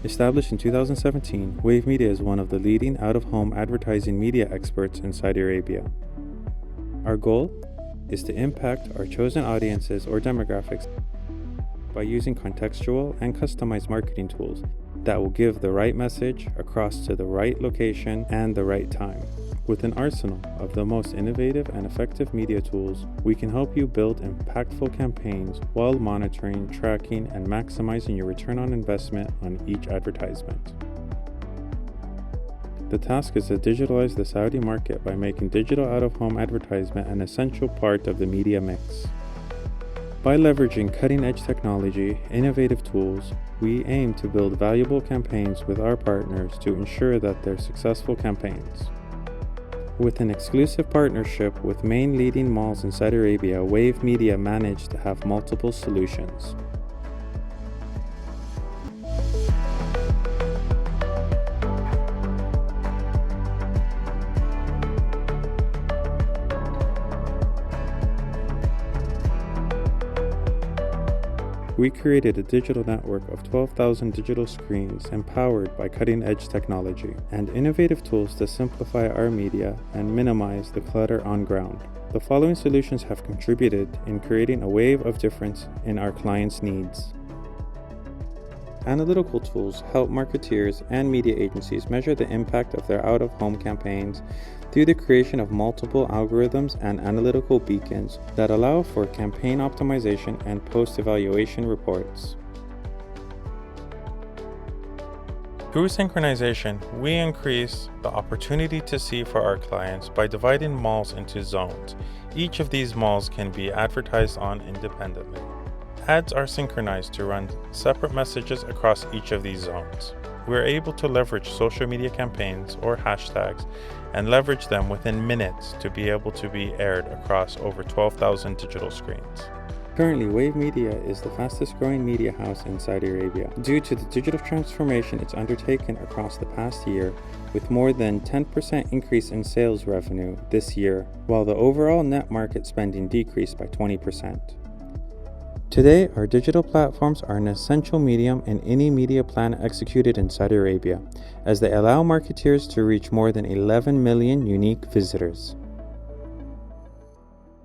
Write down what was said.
Established in 2017, WaveMedia is one of the leading out-of-home advertising media experts in Saudi Arabia. Our goal is to impact our chosen audiences or demographics by using contextual and customized marketing tools that will give the right message across to the right location and the right time. With an arsenal of the most innovative and effective media tools, we can help you build impactful campaigns while monitoring, tracking, and maximizing your return on investment on each advertisement. The task is to digitalize the Saudi market by making digital out-of-home advertisement an essential part of the media mix. By leveraging cutting-edge technology, innovative tools, we aim to build valuable campaigns with our partners to ensure that they're successful campaigns. With an exclusive partnership with main leading malls in Saudi Arabia, WaveMedia managed to have multiple solutions. We created a digital network of 12,000 digital screens empowered by cutting-edge technology and innovative tools to simplify our media and minimize the clutter on ground. The following solutions have contributed in creating a wave of difference in our clients' needs. Analytical tools help marketeers and media agencies measure the impact of their out-of-home campaigns through the creation of multiple algorithms and analytical beacons that allow for campaign optimization and post-evaluation reports. Through synchronization, we increase the opportunity to see for our clients by dividing malls into zones. Each of these malls can be advertised on independently. Ads are synchronized to run separate messages across each of these zones. We're able to leverage social media campaigns or hashtags and leverage them within minutes to be able to be aired across over 12,000 digital screens. Currently, WaveMedia is the fastest growing media house in Saudi Arabia due to the digital transformation it's undertaken across the past year, with more than 10% increase in sales revenue this year, while the overall net market spending decreased by 20%. Today, our digital platforms are an essential medium in any media plan executed in Saudi Arabia, as they allow marketeers to reach more than 11 million unique visitors.